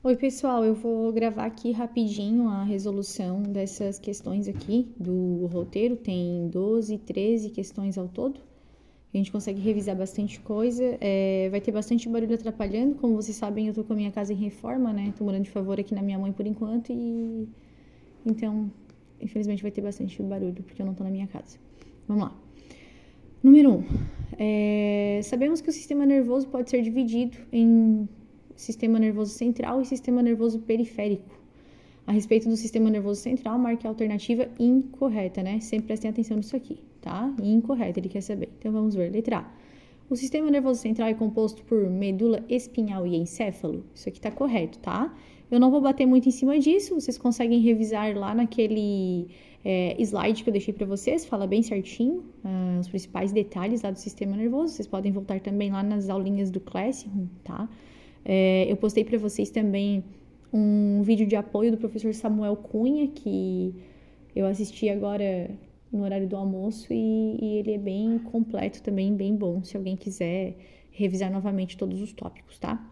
Oi, pessoal, eu vou gravar aqui rapidinho a resolução dessas questões aqui do roteiro. Tem 12, 13 questões ao todo. A gente consegue revisar bastante coisa. Vai ter bastante barulho atrapalhando. Como vocês sabem, eu tô com a minha casa em reforma, né? Tô morando de favor aqui na minha mãe por enquanto Então, infelizmente vai ter bastante barulho, porque eu não tô na minha casa. Vamos lá. Número 1. Sabemos que o sistema nervoso pode ser dividido em sistema nervoso central e sistema nervoso periférico. A respeito do sistema nervoso central, marque a alternativa incorreta, né? Sempre prestem atenção nisso aqui, tá? Incorreta, ele quer saber. Então, vamos ver. Letra A. O sistema nervoso central é composto por medula espinhal e encéfalo? Isso aqui tá correto, tá? Eu não vou bater muito em cima disso, vocês conseguem revisar lá naquele slide que eu deixei para vocês, fala bem certinho os principais detalhes lá do sistema nervoso. Vocês podem voltar também lá nas aulinhas do Classroom, tá? Eu postei para vocês também um vídeo de apoio do professor Samuel Cunha, que eu assisti agora no horário do almoço e ele é bem completo também, bem bom, se alguém quiser revisar novamente todos os tópicos, tá?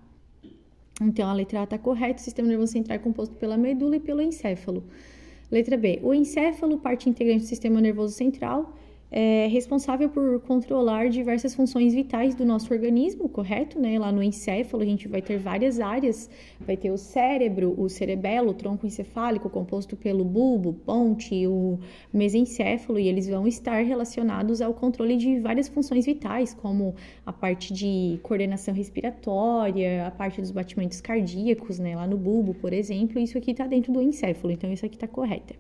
Então, a letra A está correta, o sistema nervoso central é composto pela medula e pelo encéfalo. Letra B, o encéfalo, parte integrante do sistema nervoso central, é responsável por controlar diversas funções vitais do nosso organismo, correto? Né? Lá no encéfalo a gente vai ter várias áreas, vai ter o cérebro, o cerebelo, o tronco encefálico, composto pelo bulbo, ponte, o mesencéfalo, e eles vão estar relacionados ao controle de várias funções vitais, como a parte de coordenação respiratória, a parte dos batimentos cardíacos, né? Lá no bulbo, por exemplo, isso aqui está dentro do encéfalo, então isso aqui está correta.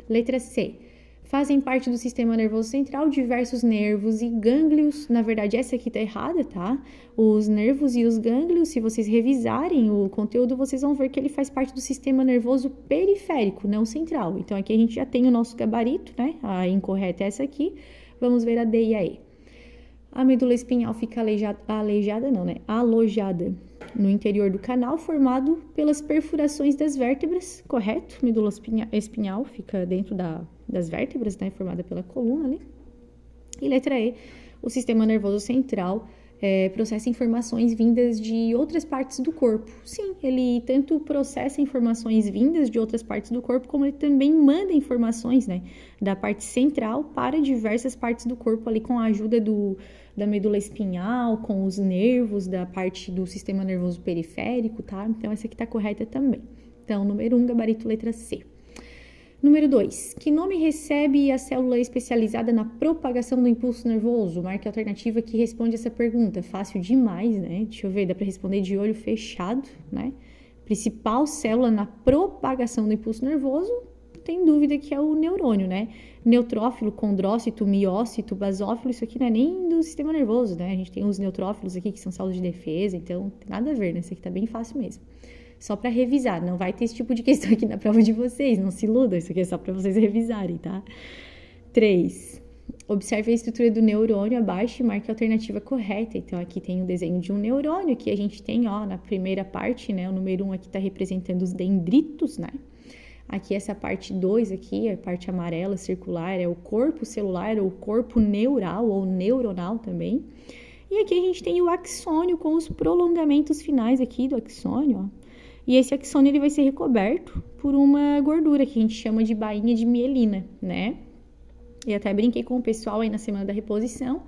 Letra C. Fazem parte do sistema nervoso central diversos nervos e gânglios. Na verdade, essa aqui tá errada, tá? Os nervos e os gânglios, se vocês revisarem o conteúdo, vocês vão ver que ele faz parte do sistema nervoso periférico, não central. Então, aqui a gente já tem o nosso gabarito, né? A incorreta é essa aqui. Vamos ver a D e a E. A medula espinhal fica alojada no interior do canal, formado pelas perfurações das vértebras, correto? Medula espinhal fica dentro das vértebras, né, formada pela coluna ali. E letra E, o sistema nervoso central processa informações vindas de outras partes do corpo. Sim, ele tanto processa informações vindas de outras partes do corpo, como ele também manda informações, né, da parte central para diversas partes do corpo ali com a ajuda da medula espinhal, com os nervos da parte do sistema nervoso periférico, tá? Então, essa aqui tá correta também. Então, número 1, gabarito letra C. Número 2. Que nome recebe a célula especializada na propagação do impulso nervoso? Marque a alternativa que responde essa pergunta. Fácil demais, né? Deixa eu ver, dá para responder de olho fechado, né? Principal célula na propagação do impulso nervoso, tem dúvida que é o neurônio, né? Neutrófilo, condrócito, miócito, basófilo, isso aqui não é nem do sistema nervoso, né? A gente tem os neutrófilos aqui que são células de defesa, então não tem nada a ver, né? Isso aqui tá bem fácil mesmo. Só para revisar, não vai ter esse tipo de questão aqui na prova de vocês, não se iludam, isso aqui é só para vocês revisarem, tá? 3. Observe a estrutura do neurônio abaixo e marque a alternativa correta. Então, aqui tem o desenho de um neurônio, aqui a gente tem, ó, na primeira parte, né, o número 1 aqui está representando os dendritos, né? Aqui essa parte 2 aqui, a parte amarela circular, é o corpo celular ou corpo neural ou neuronal também. E aqui a gente tem o axônio com os prolongamentos finais aqui do axônio, ó. E esse axônio ele vai ser recoberto por uma gordura que a gente chama de bainha de mielina, né? E até brinquei com o pessoal aí na semana da reposição,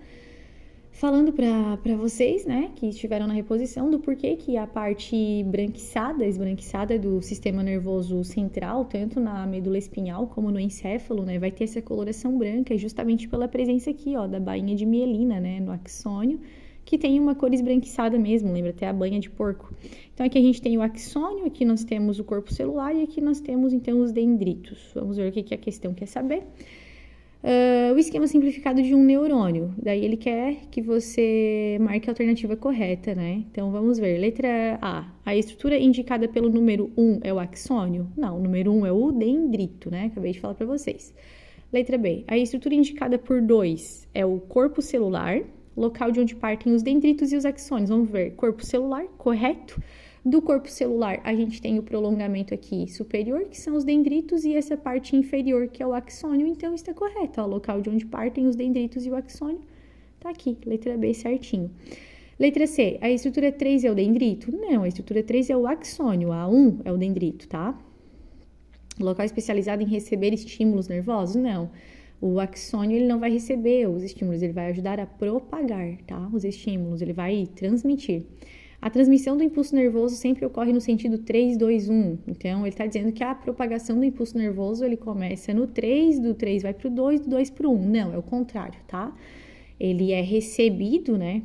falando para vocês, né, que estiveram na reposição, do porquê que a parte esbranquiçada do sistema nervoso central, tanto na medula espinhal como no encéfalo, né, vai ter essa coloração branca, justamente pela presença aqui, ó, da bainha de mielina, né, no axônio, que tem uma cor esbranquiçada mesmo, lembra até a banha de porco. Então, aqui a gente tem o axônio, aqui nós temos o corpo celular e aqui nós temos, então, os dendritos. Vamos ver o que a questão quer saber. O esquema simplificado de um neurônio. Daí, ele quer que você marque a alternativa correta, né? Então, vamos ver. Letra A. A estrutura indicada pelo número 1 é o axônio? Não, o número 1 é o dendrito, né? Acabei de falar para vocês. Letra B. A estrutura indicada por 2 é o corpo celular, local de onde partem os dendritos e os axônios. Vamos ver, corpo celular, correto? Do corpo celular, a gente tem o prolongamento aqui superior, que são os dendritos, e essa parte inferior, que é o axônio. Então, está correto, ó, local de onde partem os dendritos e o axônio. Tá aqui, letra B certinho. Letra C, a estrutura 3 é o dendrito? Não, a estrutura 3 é o axônio, a 1 é o dendrito, tá? Local especializado em receber estímulos nervosos? Não. O axônio, ele não vai receber os estímulos, ele vai ajudar a propagar, tá? Os estímulos, ele vai transmitir. A transmissão do impulso nervoso sempre ocorre no sentido 3, 2, 1. Então, ele está dizendo que a propagação do impulso nervoso, ele começa no 3, do 3 vai para o 2, do 2 para o 1. Não, é o contrário, tá? Ele é recebido, né,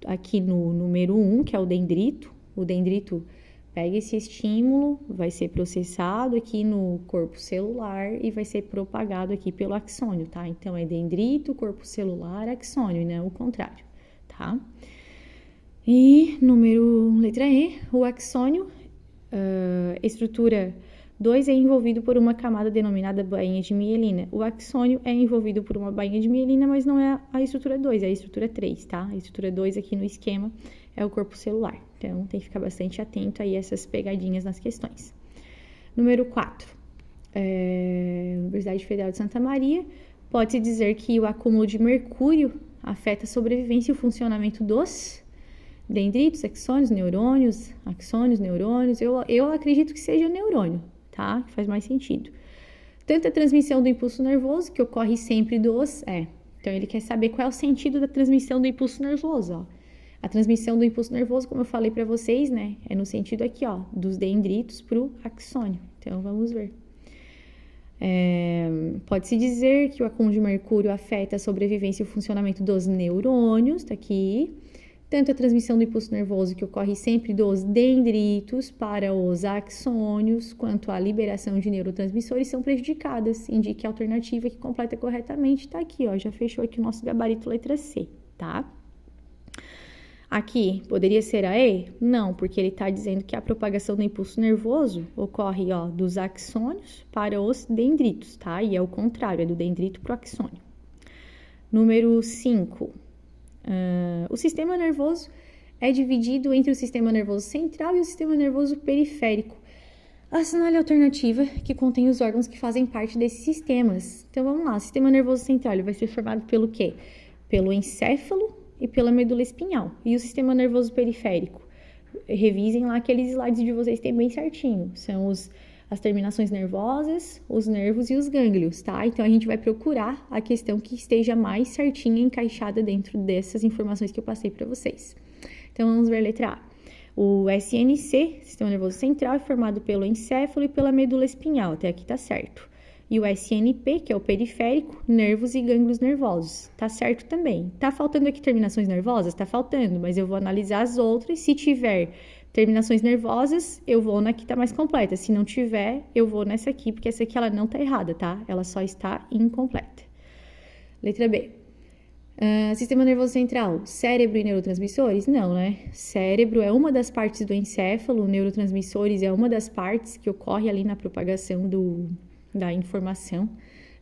aqui no número 1, que é o dendrito. O dendrito pega esse estímulo, vai ser processado aqui no corpo celular e vai ser propagado aqui pelo axônio, tá? Então, é dendrito, corpo celular, axônio, e não o contrário, tá? E letra E, o axônio, estrutura 2 é envolvido por uma camada denominada bainha de mielina. O axônio é envolvido por uma bainha de mielina, mas não é a estrutura 2, é a estrutura 3, tá? A estrutura 2 aqui no esquema é o corpo celular. Então, tem que ficar bastante atento aí a essas pegadinhas nas questões. Número 4. Universidade Federal de Santa Maria. Pode-se dizer que o acúmulo de mercúrio afeta a sobrevivência e o funcionamento dos dendritos, axônios, neurônios, axônios, neurônios. Eu acredito que seja neurônio, tá? Que faz mais sentido. Tanto a transmissão do impulso nervoso, que ocorre sempre Então, ele quer saber qual é o sentido da transmissão do impulso nervoso, ó. A transmissão do impulso nervoso, como eu falei para vocês, né? É no sentido aqui, ó, dos dendritos para o axônio. Então, vamos ver. Pode-se dizer que o acúmulo de mercúrio afeta a sobrevivência e o funcionamento dos neurônios, tá aqui. Tanto a transmissão do impulso nervoso, que ocorre sempre dos dendritos para os axônios, quanto a liberação de neurotransmissores são prejudicadas. Indique a alternativa que completa corretamente, tá aqui, ó, já fechou aqui o nosso gabarito letra C, tá? Aqui, poderia ser a E? Não, porque ele está dizendo que a propagação do impulso nervoso ocorre, ó, dos axônios para os dendritos, tá? E é o contrário, é do dendrito para o axônio. Número 5. O sistema nervoso é dividido entre o sistema nervoso central e o sistema nervoso periférico. Assinale a alternativa que contém os órgãos que fazem parte desses sistemas. Então, vamos lá. O sistema nervoso central ele vai ser formado pelo quê? Pelo encéfalo e pela medula espinhal. E o sistema nervoso periférico? Revisem lá aqueles slides de vocês, tem bem certinho. São as terminações nervosas, os nervos e os gânglios, tá? Então, a gente vai procurar a questão que esteja mais certinha, encaixada dentro dessas informações que eu passei para vocês. Então, vamos ver a letra A. O SNC, Sistema Nervoso Central, é formado pelo encéfalo e pela medula espinhal. Até aqui tá certo. E o SNP, que é o periférico, nervos e gânglios nervosos. Tá certo também. Tá faltando aqui terminações nervosas? Tá faltando, mas eu vou analisar as outras. Se tiver terminações nervosas, eu vou na que tá mais completa. Se não tiver, eu vou nessa aqui, porque essa aqui ela não tá errada, tá? Ela só está incompleta. Letra B. Sistema nervoso central, cérebro e neurotransmissores? Não, né? Cérebro é uma das partes do encéfalo, neurotransmissores é uma das partes que ocorre ali na propagação da informação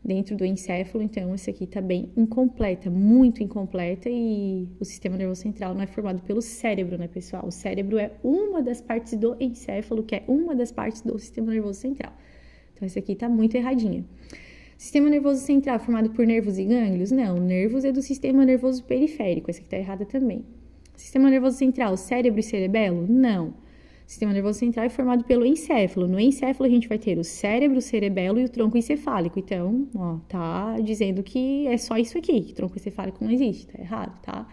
dentro do encéfalo, então essa aqui tá bem incompleta, muito incompleta, e o sistema nervoso central não é formado pelo cérebro, né, pessoal? O cérebro é uma das partes do encéfalo, que é uma das partes do sistema nervoso central. Então essa aqui tá muito erradinha. Sistema nervoso central formado por nervos e gânglios? Não, nervos é do sistema nervoso periférico, essa aqui tá errada também. Sistema nervoso central, cérebro e cerebelo? Não. Sistema nervoso central é formado pelo encéfalo. No encéfalo a gente vai ter o cérebro, o cerebelo e o tronco encefálico. Então, ó, tá dizendo que é só isso aqui, que tronco encefálico não existe, tá errado, tá?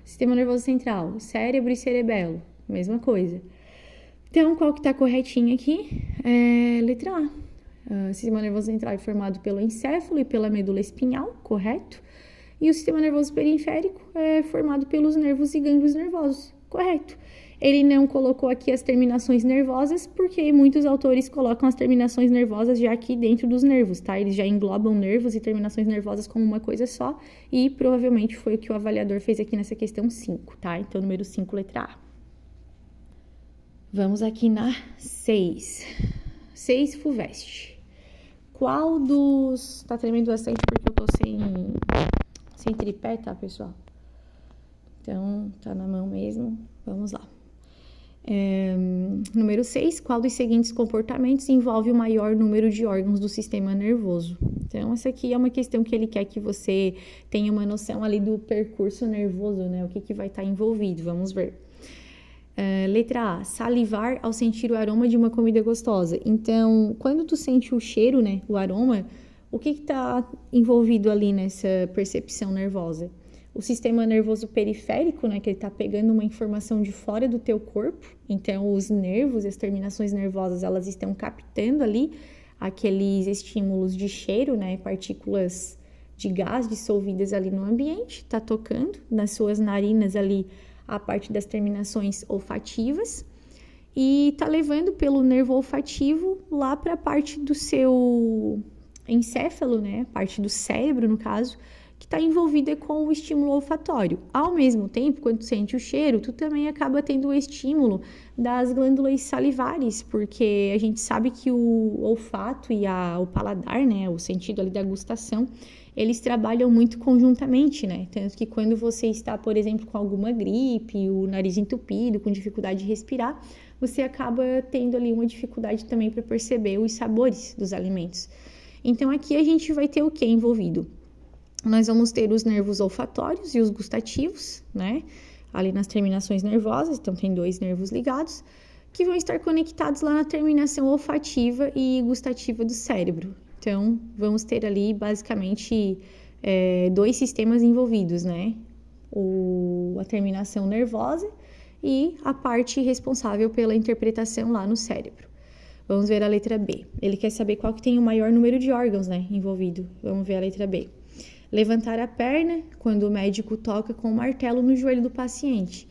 Sistema nervoso central, cérebro e cerebelo, mesma coisa. Então, qual que tá corretinho aqui? Letra A. Sistema nervoso central é formado pelo encéfalo e pela medula espinhal, correto? E o sistema nervoso periférico é formado pelos nervos e gânglios nervosos, correto? Ele não colocou aqui as terminações nervosas, porque muitos autores colocam as terminações nervosas já aqui dentro dos nervos, tá? Eles já englobam nervos e terminações nervosas como uma coisa só, e provavelmente foi o que o avaliador fez aqui nessa questão 5, tá? Então, número 5, letra A. Vamos aqui na 6. 6, FUVEST. Qual dos... Tá tremendo bastante porque eu tô sem tripé, tá, pessoal? Então, tá na mão mesmo. Vamos lá. Número 6, qual dos seguintes comportamentos envolve o maior número de órgãos do sistema nervoso? Então, essa aqui é uma questão que ele quer que você tenha uma noção ali do percurso nervoso, né? O que vai estar envolvido, vamos ver. Letra A, salivar ao sentir o aroma de uma comida gostosa. Então, quando tu sente o cheiro, né, o aroma, o que está envolvido ali nessa percepção nervosa? O sistema nervoso periférico, né, que ele está pegando uma informação de fora do teu corpo, então os nervos, as terminações nervosas, elas estão captando ali aqueles estímulos de cheiro, né, partículas de gás dissolvidas ali no ambiente, está tocando nas suas narinas ali a parte das terminações olfativas e está levando pelo nervo olfativo lá para a parte do seu encéfalo, né, parte do cérebro no caso, que está envolvida com o estímulo olfatório. Ao mesmo tempo, quando tu sente o cheiro, tu também acaba tendo o estímulo das glândulas salivares, porque a gente sabe que o olfato e o paladar, né, o sentido ali da gustação, eles trabalham muito conjuntamente, né? Tanto que quando você está, por exemplo, com alguma gripe, o nariz entupido, com dificuldade de respirar, você acaba tendo ali uma dificuldade também para perceber os sabores dos alimentos. Então, aqui a gente vai ter o que envolvido? Nós vamos ter os nervos olfatórios e os gustativos, né? Ali nas terminações nervosas, então tem 2 nervos ligados, que vão estar conectados lá na terminação olfativa e gustativa do cérebro. Então, vamos ter ali basicamente 2 sistemas envolvidos, né? A terminação nervosa e a parte responsável pela interpretação lá no cérebro. Vamos ver a letra B. Ele quer saber qual que tem o maior número de órgãos, né, envolvido. Vamos ver a letra B. Levantar a perna quando o médico toca com o martelo no joelho do paciente.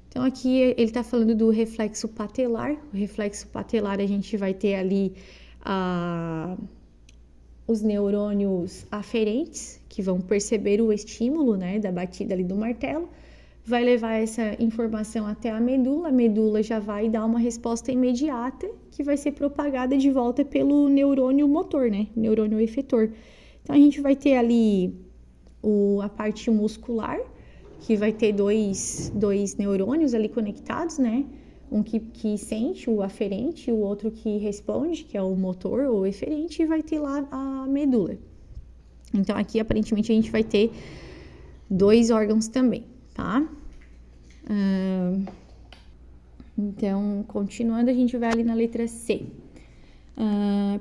Então, aqui ele está falando do reflexo patelar. O reflexo patelar a gente vai ter ali os neurônios aferentes, que vão perceber o estímulo, né, da batida ali do martelo, vai levar essa informação até a medula já vai dar uma resposta imediata, que vai ser propagada de volta pelo neurônio motor, né, neurônio efetor. Então, a gente vai ter ali a parte muscular, que vai ter dois neurônios ali conectados, né? Um que sente, o aferente, e o outro que responde, que é o motor ou eferente, e vai ter lá a medula. Então, aqui, aparentemente, a gente vai ter 2 órgãos também, tá? Então, continuando, a gente vai ali na letra C.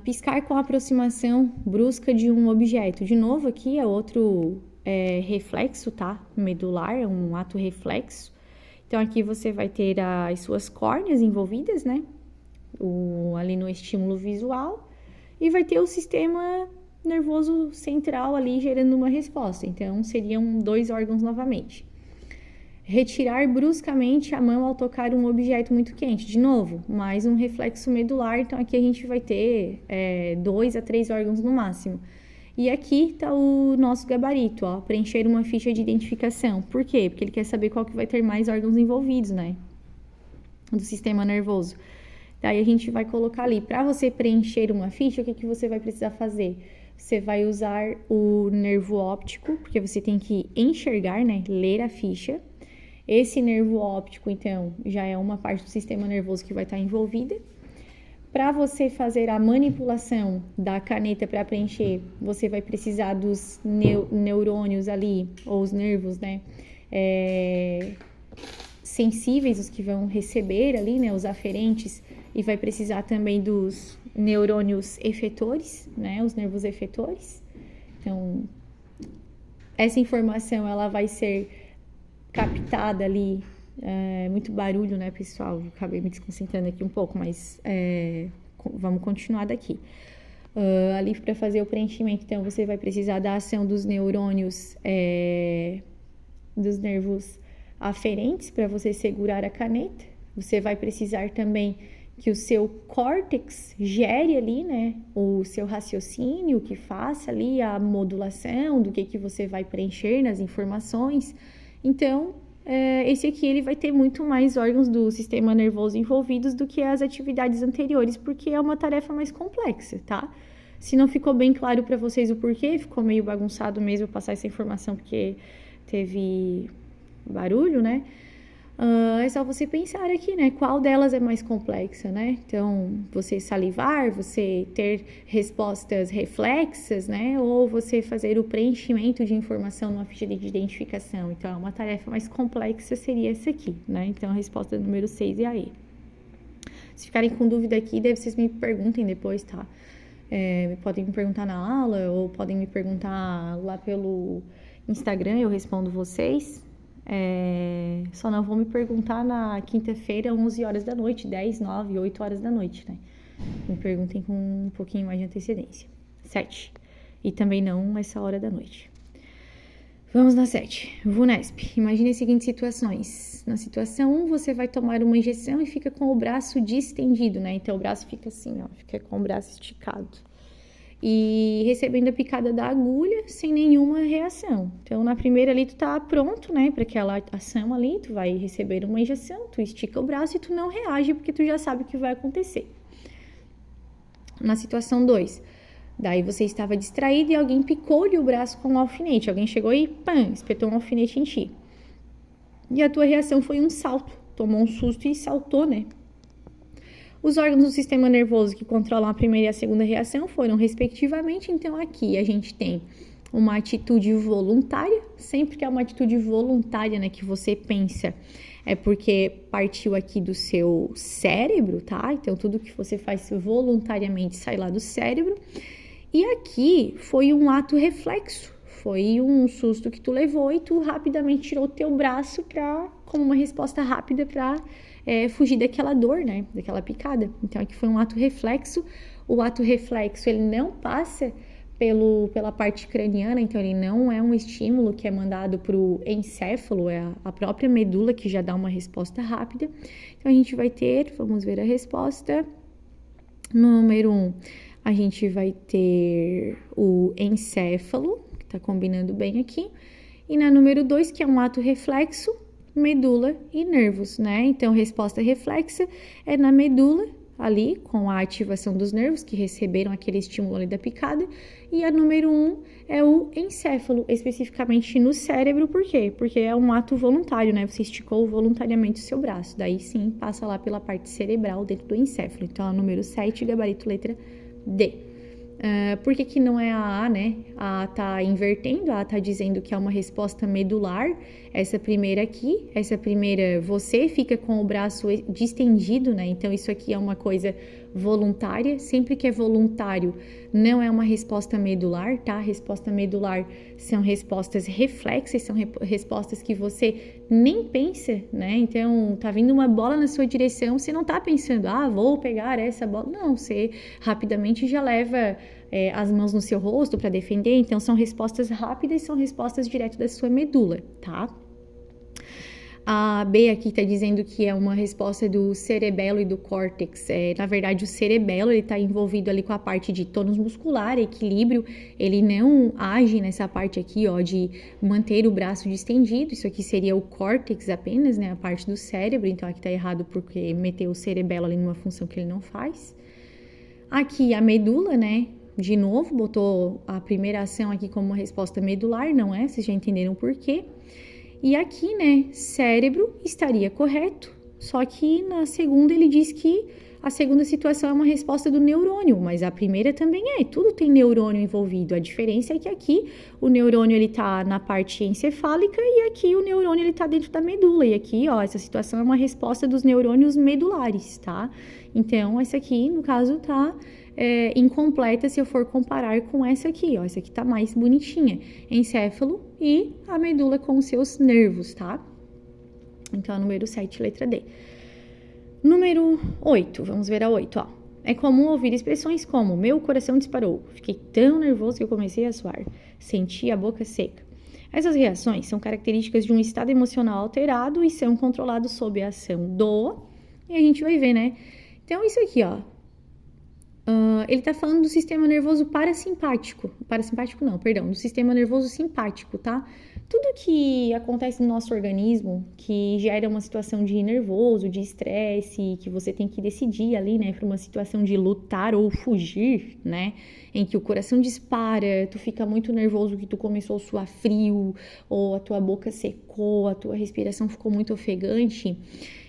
Piscar com a aproximação brusca de um objeto. De novo, aqui é outro reflexo, tá? Medular, é um ato reflexo. Então, aqui você vai ter as suas córneas envolvidas, né? Ali no estímulo visual. E vai ter o sistema nervoso central ali gerando uma resposta. Então, seriam 2 órgãos novamente. Retirar bruscamente a mão ao tocar um objeto muito quente. De novo, mais um reflexo medular. Então, aqui a gente vai ter 2 a 3 órgãos no máximo. E aqui está o nosso gabarito, ó, preencher uma ficha de identificação. Por quê? Porque ele quer saber qual que vai ter mais órgãos envolvidos, né? Do sistema nervoso. Daí a gente vai colocar ali, para você preencher uma ficha, o que você vai precisar fazer? Você vai usar o nervo óptico, porque você tem que enxergar, né? Ler a ficha. Esse nervo óptico, então, já é uma parte do sistema nervoso que vai estar envolvida. Para você fazer a manipulação da caneta para preencher, você vai precisar dos neurônios ali, ou os nervos, né? Sensíveis, os que vão receber ali, né? Os aferentes, e vai precisar também dos neurônios efetores, né? Os nervos efetores. Então, essa informação, ela vai ser captada ali. Muito barulho, né, pessoal? Eu acabei me desconcentrando aqui um pouco, mas vamos continuar daqui. Ali para fazer o preenchimento, então, você vai precisar da ação dos neurônios, dos nervos aferentes para você segurar a caneta. Você vai precisar também que o seu córtex gere ali, né, o seu raciocínio, que faça ali a modulação do que você vai preencher nas informações. Então, esse aqui ele vai ter muito mais órgãos do sistema nervoso envolvidos do que as atividades anteriores, porque é uma tarefa mais complexa, tá? Se não ficou bem claro para vocês o porquê, ficou meio bagunçado mesmo passar essa informação porque teve barulho, né? É só você pensar aqui, né? Qual delas é mais complexa, né? Então, você salivar, você ter respostas reflexas, né? Ou você fazer o preenchimento de informação numa ficha de identificação. Então, uma tarefa mais complexa seria essa aqui, né? Então, a resposta número 6 é a E. Se ficarem com dúvida aqui, daí vocês me perguntem depois, tá? Podem me perguntar na aula ou podem me perguntar lá pelo Instagram, eu respondo vocês. Só não vão me perguntar na quinta-feira, 11 horas da noite, 10, 9, 8 horas da noite, né? Me perguntem com um pouquinho mais de antecedência. 7. E também não essa hora da noite. Vamos na 7. VUNESP. Imagine as seguintes situações. Na situação 1, você vai tomar uma injeção e fica com o braço distendido, né? Então, o braço fica assim, ó, fica com o braço esticado. E recebendo a picada da agulha sem nenhuma reação. Então, na primeira ali, tu tá pronto, né, para aquela ação ali, tu vai receber uma injeção, tu estica o braço e tu não reage porque tu já sabe o que vai acontecer. Na situação 2, daí você estava distraído e alguém picou-lhe o braço com um alfinete. Alguém chegou e, espetou um alfinete em ti. E a tua reação foi um salto. Tomou um susto e saltou, né? Os órgãos do sistema nervoso que controlam a primeira e a segunda reação foram, respectivamente, então aqui a gente tem uma atitude voluntária, sempre que é uma atitude voluntária, né, que você pensa, é porque partiu aqui do seu cérebro, tá? Então, tudo que você faz voluntariamente sai lá do cérebro. E aqui foi um ato reflexo, foi um susto que tu levou e tu rapidamente tirou o teu braço como uma resposta rápida para fugir daquela dor, né, daquela picada. Então, aqui foi um ato reflexo. O ato reflexo, ele não passa pela parte craniana, então ele não é um estímulo que é mandado para o encéfalo, é a própria medula que já dá uma resposta rápida. Então, a gente vai ter, vamos ver a resposta. Número 1, a gente vai ter o encéfalo, que tá combinando bem aqui. E na número 2, que é um ato reflexo, medula e nervos, né? Então, resposta reflexa é na medula, ali, com a ativação dos nervos que receberam aquele estímulo ali da picada. E a número 1 é o encéfalo, especificamente no cérebro. Por quê? Porque é um ato voluntário, né? Você esticou voluntariamente o seu braço. Daí, sim, passa lá pela parte cerebral dentro do encéfalo. Então, a número 7, gabarito letra D. Por que não é a A, né? A A tá invertendo, a A tá dizendo que é uma resposta medular. Essa primeira aqui, você fica com o braço distendido, né? Então, isso aqui é uma coisa voluntária. Sempre que é voluntário, não é uma resposta medular, tá? Resposta medular são respostas reflexas, são respostas que você nem pensa, né? Então, tá vindo uma bola na sua direção, você não tá pensando, vou pegar essa bola. Não, você rapidamente já leva as mãos no seu rosto para defender. Então, são respostas rápidas, são respostas direto da sua medula, tá? A B aqui está dizendo que é uma resposta do cerebelo e do córtex. Na verdade, o cerebelo está envolvido ali com a parte de tônus muscular, equilíbrio. Ele não age nessa parte aqui, ó, de manter o braço distendido. Isso aqui seria o córtex apenas, né, a parte do cérebro. Então, aqui está errado porque meteu o cerebelo ali numa função que ele não faz. Aqui, a medula, né? De novo, botou a primeira ação aqui como uma resposta medular, não é? Vocês já entenderam por quê? E aqui, né, cérebro estaria correto, só que na segunda ele diz que a segunda situação é uma resposta do neurônio, mas a primeira também tudo tem neurônio envolvido. A diferença é que aqui o neurônio ele tá na parte encefálica e aqui o neurônio ele tá dentro da medula. E aqui, ó, essa situação é uma resposta dos neurônios medulares, tá? Então, essa aqui, no caso, tá incompleta se eu for comparar com essa aqui, ó. Essa aqui tá mais bonitinha. Encéfalo e a medula com os seus nervos, tá? Então, a número 7, letra D. Número 8, vamos ver a 8, ó. É comum ouvir expressões como: meu coração disparou, fiquei tão nervoso que eu comecei a suar, senti a boca seca. Essas reações são características de um estado emocional alterado e são controlados sob a ação e a gente vai ver, né? Então, isso aqui, ó. Ele tá falando do sistema nervoso parasimpático. Parasimpático não, perdão, do sistema nervoso simpático, tá? Tudo que acontece no nosso organismo, que gera uma situação de nervoso, de estresse, que você tem que decidir ali, né, para uma situação de lutar ou fugir, né, em que o coração dispara, tu fica muito nervoso, que tu começou a suar frio, ou a tua boca secou, a tua respiração ficou muito ofegante.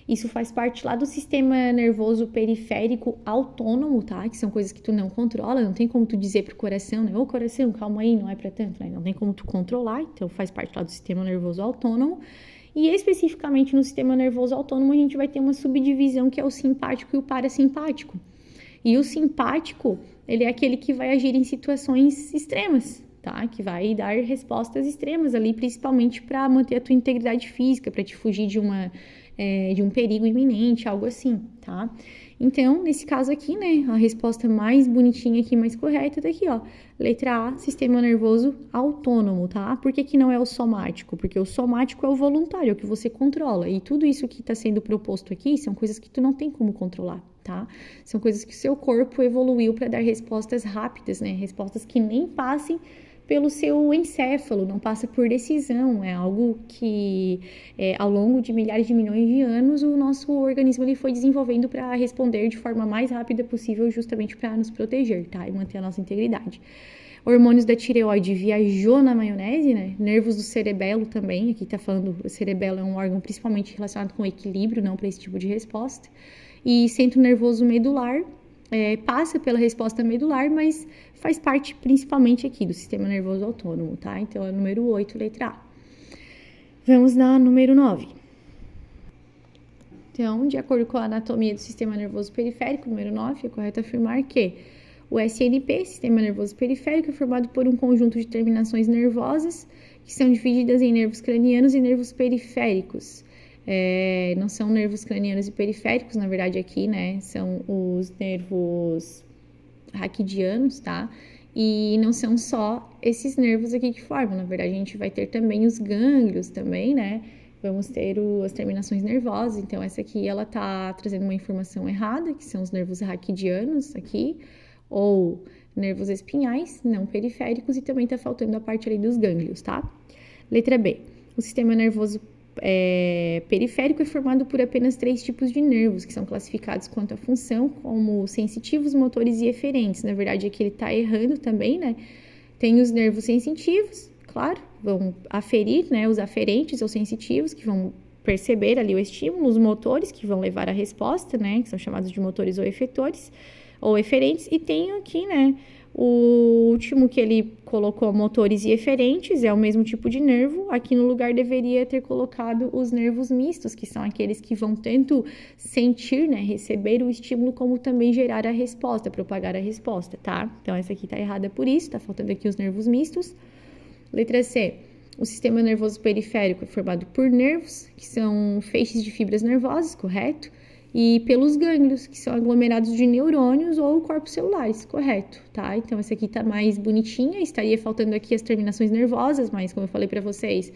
Isso faz parte lá do sistema nervoso periférico autônomo, tá? Que são coisas que tu não controla, não tem como tu dizer pro coração, né? Ô coração, calma aí, não é pra tanto, né? Não tem como tu controlar, então faz parte lá do sistema nervoso autônomo. E especificamente no sistema nervoso autônomo a gente vai ter uma subdivisão que é o simpático e o parasimpático. E o simpático, ele é aquele que vai agir em situações extremas, tá? Que vai dar respostas extremas ali, principalmente para manter a tua integridade física, para te fugir de um perigo iminente, algo assim, tá? Então, nesse caso aqui, né, a resposta mais bonitinha aqui, mais correta, tá aqui, ó. Letra A, sistema nervoso autônomo, tá? Por que que não é o somático? Porque o somático é o voluntário, é o que você controla. E tudo isso que tá sendo proposto aqui são coisas que tu não tem como controlar, tá? São coisas que o seu corpo evoluiu para dar respostas rápidas, né? Respostas que nem passem pelo seu encéfalo, não passa por decisão, é algo que ao longo de milhares de milhões de anos o nosso organismo ele foi desenvolvendo para responder de forma mais rápida possível, justamente para nos proteger, tá? E manter a nossa integridade. Hormônios da tireoide viajou na maionese, né? Nervos do cerebelo também, aqui tá falando, o cerebelo é um órgão principalmente relacionado com equilíbrio, não para esse tipo de resposta. E centro nervoso medular, passa pela resposta medular, mas faz parte principalmente aqui do sistema nervoso autônomo, tá? Então, é o número 8, letra A. Vamos na número 9. Então, de acordo com a anatomia do sistema nervoso periférico, número 9, é correto afirmar que o SNP, sistema nervoso periférico, é formado por um conjunto de terminações nervosas que são divididas em nervos cranianos e nervos periféricos. Não são nervos cranianos e periféricos, na verdade aqui, né, são os nervos raquidianos, tá? E não são só esses nervos aqui que formam, na verdade a gente vai ter também os gânglios também, né? Vamos ter as terminações nervosas, então essa aqui ela tá trazendo uma informação errada, que são os nervos raquidianos aqui, ou nervos espinhais, não periféricos, e também tá faltando a parte ali dos gânglios, tá? Letra B, o sistema nervoso periférico é formado por apenas 3 tipos de nervos, que são classificados quanto à função como sensitivos, motores e eferentes. Na verdade, aqui ele está errando também, né? Tem os nervos sensitivos, claro, vão aferir, né? Os aferentes ou sensitivos, que vão perceber ali o estímulo, os motores, que vão levar a resposta, né? Que são chamados de motores ou efetores, ou eferentes. E tem aqui, né? O último que ele colocou, motores e eferentes, é o mesmo tipo de nervo. Aqui no lugar deveria ter colocado os nervos mistos, que são aqueles que vão tanto sentir, né, receber o estímulo, como também gerar a resposta, propagar a resposta, tá? Então, essa aqui tá errada por isso, tá faltando aqui os nervos mistos. Letra C. O sistema nervoso periférico é formado por nervos, que são feixes de fibras nervosas, correto? E pelos gânglios, que são aglomerados de neurônios ou corpos celulares, correto, tá? Então, essa aqui tá mais bonitinha, estaria faltando aqui as terminações nervosas, mas como eu falei para vocês,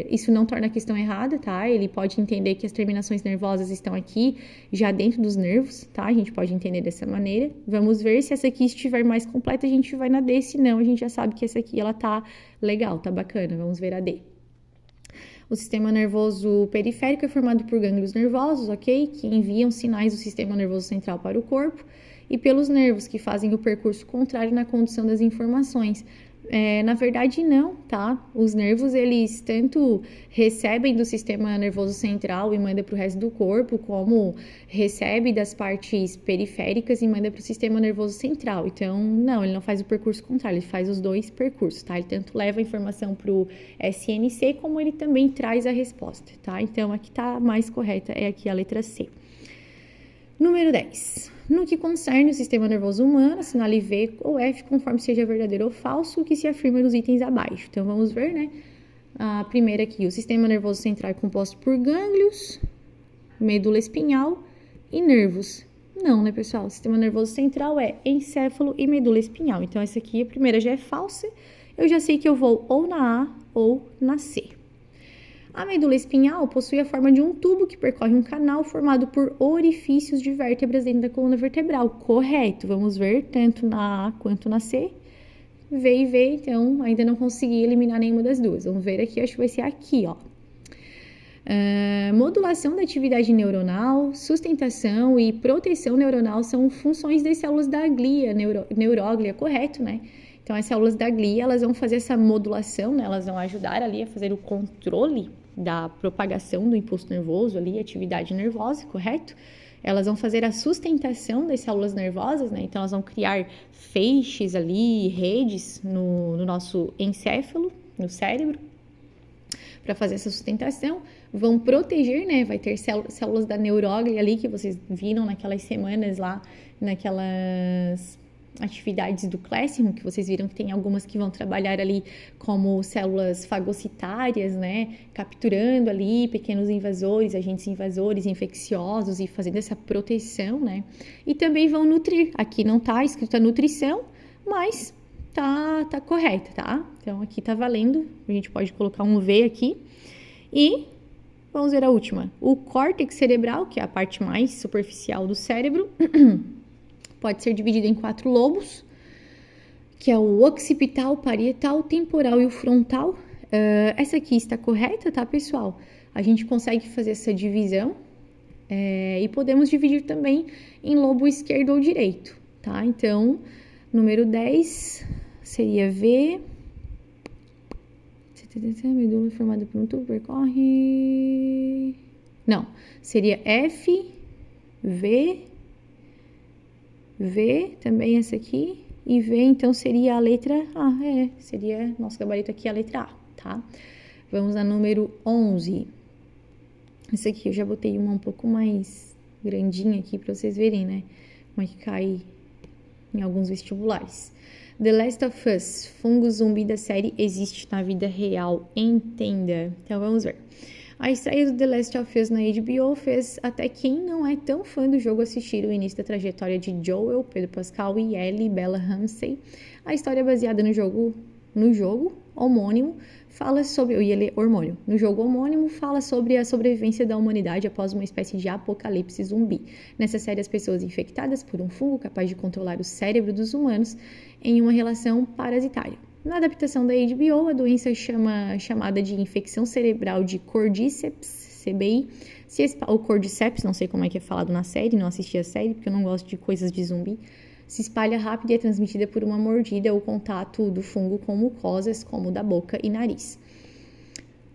isso não torna a questão errada, tá? Ele pode entender que as terminações nervosas estão aqui, já dentro dos nervos, tá? A gente pode entender dessa maneira. Vamos ver se essa aqui estiver mais completa, a gente vai na D, se não, a gente já sabe que essa aqui, ela tá legal, tá bacana, vamos ver a D. O sistema nervoso periférico é formado por gânglios nervosos, ok? Que enviam sinais do sistema nervoso central para o corpo, e pelos nervos, que fazem o percurso contrário na condução das informações. Na verdade, não, tá? Os nervos, eles tanto recebem do sistema nervoso central e manda para o resto do corpo, como recebe das partes periféricas e manda para o sistema nervoso central. Então, não, ele não faz o percurso contrário, ele faz os dois percursos, tá? Ele tanto leva a informação para o SNC, como ele também traz a resposta, tá? Então, aqui tá mais correta, é aqui a letra C. Número 10. No que concerne o sistema nervoso humano, assinale V ou F, conforme seja verdadeiro ou falso, o que se afirma nos itens abaixo. Então, vamos ver, né? A primeira aqui, o sistema nervoso central é composto por gânglios, medula espinhal e nervos. Não, né, pessoal? O sistema nervoso central é encéfalo e medula espinhal. Então, essa aqui, a primeira já é falsa. Eu já sei que eu vou ou na A ou na C. A medula espinhal possui a forma de um tubo que percorre um canal formado por orifícios de vértebras dentro da coluna vertebral. Correto. Vamos ver tanto na A quanto na C. V e V, então ainda não consegui eliminar nenhuma das duas. Vamos ver aqui, acho que vai ser aqui, ó. Modulação da atividade neuronal, sustentação e proteção neuronal são funções das células da glia, neuróglia, correto, né? Então, as células da glia, elas vão fazer essa modulação, né? Elas vão ajudar ali a fazer o controle da propagação do impulso nervoso ali, atividade nervosa, correto? Elas vão fazer a sustentação das células nervosas, né? Então, elas vão criar feixes ali, redes no nosso encéfalo, no cérebro, para fazer essa sustentação. Vão proteger, né? Vai ter células da neuróglia ali, que vocês viram naquelas semanas lá, naquelas atividades do Classroom, que vocês viram que tem algumas que vão trabalhar ali como células fagocitárias, né, capturando ali pequenos invasores, agentes invasores infecciosos e fazendo essa proteção, né, e também vão nutrir. Aqui não tá escrito a nutrição, mas tá correta, tá? Então aqui tá valendo, a gente pode colocar um V aqui. E vamos ver a última. O córtex cerebral, que é a parte mais superficial do cérebro, pode ser dividido em 4 lobos, que é o occipital, parietal, temporal e o frontal. Essa aqui está correta, tá, pessoal? A gente consegue fazer essa divisão e podemos dividir também em lobo esquerdo ou direito, tá? Então, número 10 seria V. Medula formada por um tubo, percorre... Não, seria F, V, também essa aqui, e V, então, seria a letra A, seria, nosso gabarito aqui, a letra A, tá? Vamos a número 11. Essa aqui eu já botei uma um pouco mais grandinha aqui para vocês verem, né? Como é que cai em alguns vestibulares. The Last of Us, fungo zumbi da série, existe na vida real, entenda. Então, vamos ver. A estreia do The Last of Us na HBO fez até quem não é tão fã do jogo assistir o início da trajetória de Joel, Pedro Pascal e Ellie, Bella Ramsey. A história é baseada no jogo homônimo, fala sobre... Eu ia ler hormônio. No jogo homônimo, fala sobre a sobrevivência da humanidade após uma espécie de apocalipse zumbi. Nessa série, as pessoas infectadas por um fungo capaz de controlar o cérebro dos humanos em uma relação parasitária. Na adaptação da HBO, a doença chamada de infecção cerebral de Cordyceps, CBI, ou Cordyceps, não sei como é que é falado na série, não assisti a série porque eu não gosto de coisas de zumbi, se espalha rápido e é transmitida por uma mordida ou contato do fungo com mucosas, como da boca e nariz.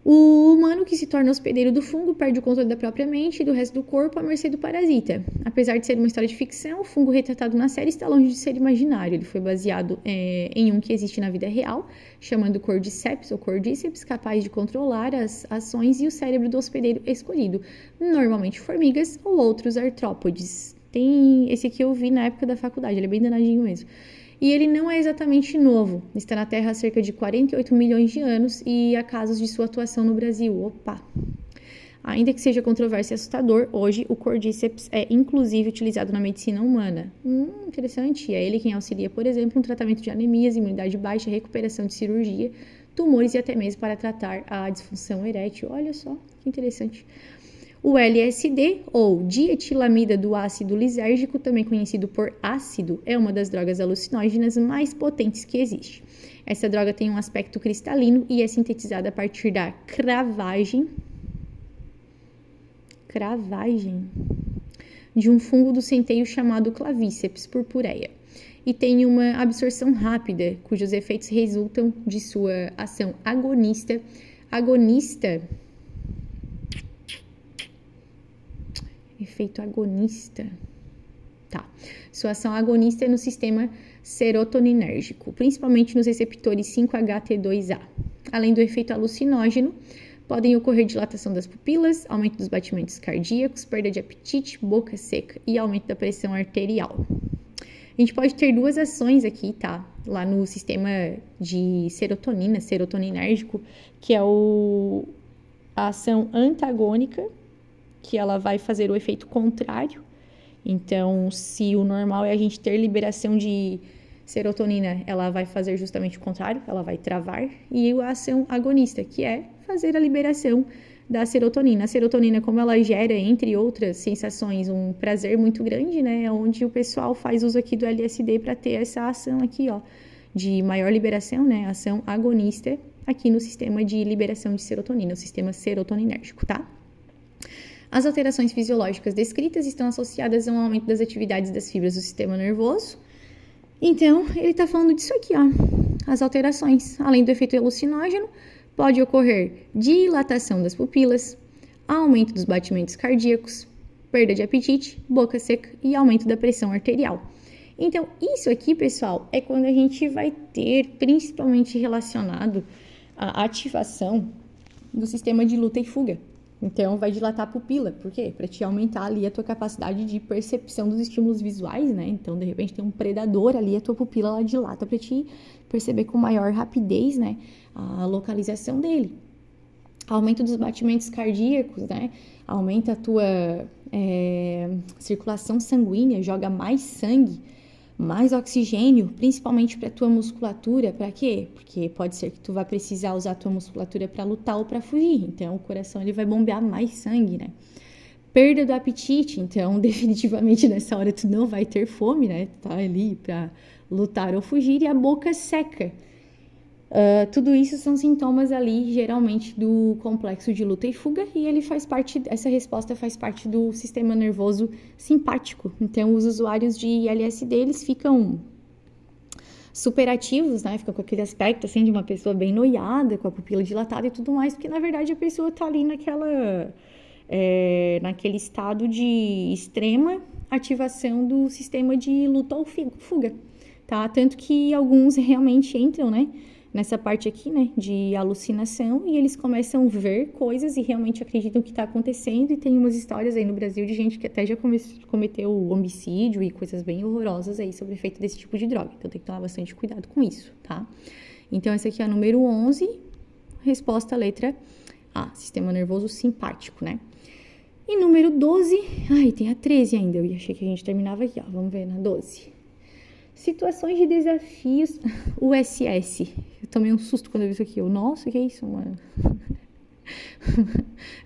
O humano que se torna hospedeiro do fungo perde o controle da própria mente e do resto do corpo à mercê do parasita. Apesar de ser uma história de ficção, o fungo retratado na série está longe de ser imaginário. Ele foi baseado em um que existe na vida real, chamado Cordyceps ou Cordyceps, capaz de controlar as ações e o cérebro do hospedeiro escolhido, normalmente formigas ou outros artrópodes. Esse aqui eu vi na época da faculdade, ele é bem danadinho mesmo. E ele não é exatamente novo, está na Terra há cerca de 48 milhões de anos e há casos de sua atuação no Brasil. Opa! Ainda que seja controverso e assustador, hoje o Cordyceps é inclusive utilizado na medicina humana. Interessante, é ele quem auxilia, por exemplo, no tratamento de anemias, imunidade baixa, recuperação de cirurgia, tumores e até mesmo para tratar a disfunção erétil. Olha só, que interessante. O LSD, ou dietilamida do ácido lisérgico, também conhecido por ácido, é uma das drogas alucinógenas mais potentes que existe. Essa droga tem um aspecto cristalino e é sintetizada a partir da cravagem de um fungo do centeio chamado Clavíceps purpurea. E tem uma absorção rápida, cujos efeitos resultam de sua ação agonista. Efeito agonista. Tá. Sua ação agonista é no sistema serotoninérgico, principalmente nos receptores 5-HT2A. Além do efeito alucinógeno, podem ocorrer dilatação das pupilas, aumento dos batimentos cardíacos, perda de apetite, boca seca e aumento da pressão arterial. A gente pode ter duas ações aqui, tá? Lá no sistema de serotonina, serotoninérgico, que é a ação antagônica, que ela vai fazer o efeito contrário. Então, se o normal é a gente ter liberação de serotonina, ela vai fazer justamente o contrário, ela vai travar. E a ação agonista, que é fazer a liberação da serotonina. A serotonina, como ela gera, entre outras sensações, um prazer muito grande, né? É onde o pessoal faz uso aqui do LSD para ter essa ação aqui, ó, de maior liberação, né, ação agonista aqui no sistema de liberação de serotonina, o sistema serotoninérgico, tá? As alterações fisiológicas descritas estão associadas a um aumento das atividades das fibras do sistema nervoso. Então, ele está falando disso aqui, ó. As alterações, além do efeito alucinógeno, pode ocorrer dilatação das pupilas, aumento dos batimentos cardíacos, perda de apetite, boca seca e aumento da pressão arterial. Então, isso aqui, pessoal, é quando a gente vai ter, principalmente relacionado à ativação do sistema de luta e fuga. Então, vai dilatar a pupila. Por quê? Para te aumentar ali a tua capacidade de percepção dos estímulos visuais, né? Então, de repente, tem um predador ali, a tua pupila, ela dilata para te perceber com maior rapidez, né? A localização dele. Aumento dos batimentos cardíacos, né? Aumenta a tua circulação sanguínea, joga mais sangue, mais oxigênio, principalmente para a tua musculatura. Para quê? Porque pode ser que tu vá precisar usar a tua musculatura para lutar ou para fugir. Então, o coração ele vai bombear mais sangue, né? Perda do apetite. Então, definitivamente, nessa hora tu não vai ter fome, né? Tu tá ali para lutar ou fugir. E a boca seca. Tudo isso são sintomas ali, geralmente, do complexo de luta e fuga, e ele faz parte, essa resposta faz parte do sistema nervoso simpático. Então, os usuários de LSD, eles ficam superativos, né? Ficam com aquele aspecto, assim, de uma pessoa bem noiada, com a pupila dilatada e tudo mais, porque, na verdade, a pessoa tá ali naquele estado de extrema ativação do sistema de luta ou fuga, tá? Tanto que alguns realmente entram, né? Nessa parte aqui, né, de alucinação, e eles começam a ver coisas e realmente acreditam que está acontecendo, e tem umas histórias aí no Brasil de gente que até já cometeu homicídio e coisas bem horrorosas aí sobre o efeito desse tipo de droga, então tem que tomar bastante cuidado com isso, tá? Então, essa aqui é a número 11, resposta letra A, sistema nervoso simpático, né? E número 12, tem a 13 ainda, eu achei que a gente terminava aqui, ó, vamos ver na 12. Situações de desafios, USS. Eu tomei um susto quando eu vi isso aqui. Nossa, que é isso, mano?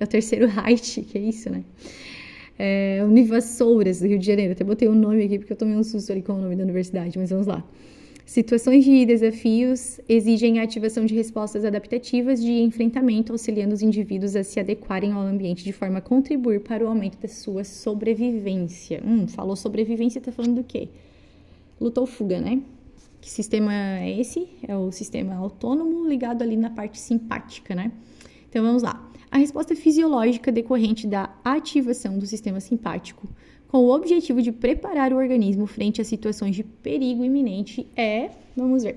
É o terceiro Reich, que é isso, né? Univassouras, do Rio de Janeiro. Até botei o nome aqui porque eu tomei um susto ali com o nome da universidade, mas vamos lá. Situações de desafios exigem a ativação de respostas adaptativas de enfrentamento, auxiliando os indivíduos a se adequarem ao ambiente de forma a contribuir para o aumento da sua sobrevivência. Falou sobrevivência, tá falando do quê? Luta ou fuga, né? Que sistema é esse? É o sistema autônomo ligado ali na parte simpática, né? Então, vamos lá. A resposta fisiológica decorrente da ativação do sistema simpático com o objetivo de preparar o organismo frente a situações de perigo iminente vamos ver,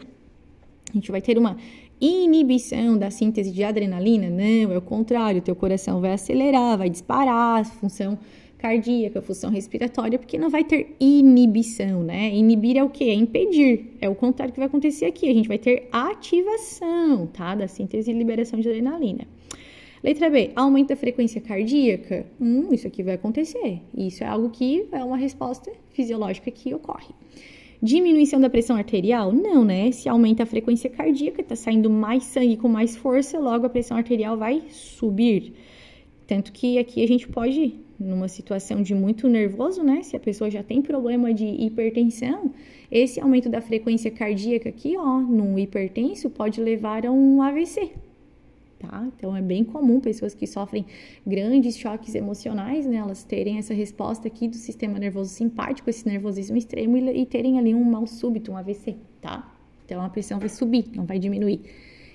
a gente vai ter uma inibição da síntese de adrenalina? Não, é o contrário, teu coração vai acelerar, vai disparar, a função cardíaca, função respiratória, porque não vai ter inibição, né? Inibir é o quê? É impedir. É o contrário que vai acontecer aqui. A gente vai ter ativação, tá? Da síntese e liberação de adrenalina. Letra B, aumento da frequência cardíaca? Isso aqui vai acontecer. Isso é algo que é uma resposta fisiológica que ocorre. Diminuição da pressão arterial? Não, né? Se aumenta a frequência cardíaca, tá saindo mais sangue com mais força, logo a pressão arterial vai subir. Tanto que aqui a gente pode, numa situação de muito nervoso, né? Se a pessoa já tem problema de hipertensão, esse aumento da frequência cardíaca aqui, ó, num hipertenso, pode levar a um AVC, tá? Então, é bem comum pessoas que sofrem grandes choques emocionais, né? Elas terem essa resposta aqui do sistema nervoso simpático, esse nervosismo extremo, e terem ali um mal súbito, um AVC, tá? Então, a pressão vai subir, não vai diminuir.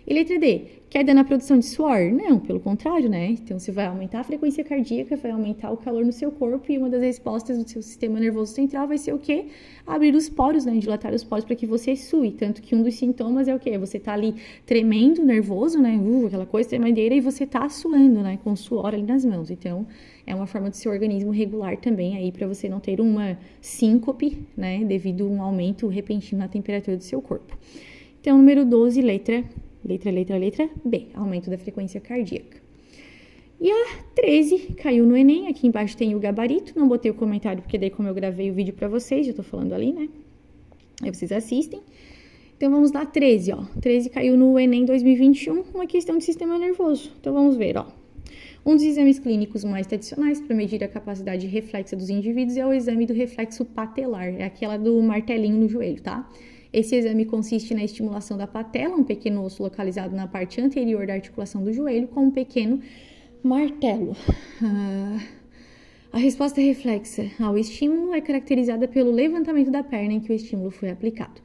E letra D, queda na produção de suor? Não, pelo contrário, né? Então, você vai aumentar a frequência cardíaca, vai aumentar o calor no seu corpo, e uma das respostas do seu sistema nervoso central vai ser o quê? Abrir os poros, né? Dilatar os poros para que você sue. Tanto que um dos sintomas é o quê? Você tá ali tremendo, nervoso, né? Aquela coisa tremendeira, e você tá suando, né? Com suor ali nas mãos. Então, é uma forma do seu organismo regular também aí para você não ter uma síncope, né? Devido a um aumento repentino na temperatura do seu corpo. Então, número 12, letra B, aumento da frequência cardíaca. E a 13 caiu no Enem, aqui embaixo tem o gabarito, não botei o comentário porque daí como eu gravei o vídeo para vocês, já tô falando ali, né? Aí vocês assistem. Então vamos lá, 13, ó. 13 caiu no Enem 2021, uma questão de sistema nervoso. Então vamos ver, ó. Um dos exames clínicos mais tradicionais para medir a capacidade reflexa dos indivíduos é o exame do reflexo patelar, é aquela do martelinho no joelho, tá? Esse exame consiste na estimulação da patela, um pequeno osso localizado na parte anterior da articulação do joelho, com um pequeno martelo. A resposta reflexa ao estímulo é caracterizada pelo levantamento da perna em que o estímulo foi aplicado.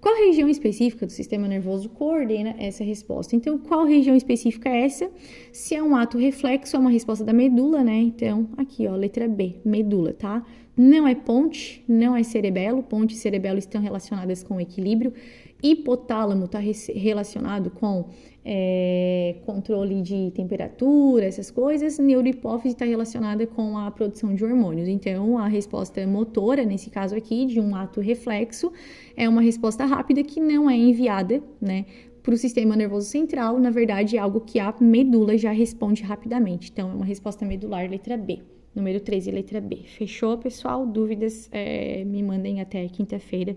Qual região específica do sistema nervoso coordena essa resposta? Então, qual região específica é essa? Se é um ato reflexo, é uma resposta da medula, né? Então, aqui, ó, letra B, medula, tá? Não é ponte, não é cerebelo. Ponte e cerebelo estão relacionadas com equilíbrio. Hipotálamo está relacionado com controle de temperatura, essas coisas. Neurohipófise está relacionada com a produção de hormônios. Então, a resposta motora, nesse caso aqui, de um ato reflexo, é uma resposta rápida que não é enviada, né, para o sistema nervoso central. Na verdade, é algo que a medula já responde rapidamente. Então, é uma resposta medular, letra B. Número 13, letra B. Fechou, pessoal? Dúvidas, me mandem até quinta-feira,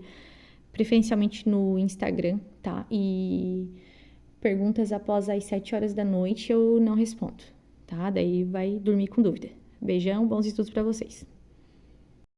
preferencialmente no Instagram, tá? E perguntas após as 7 horas da noite eu não respondo, tá? Daí vai dormir com dúvida. Beijão, bons estudos para vocês.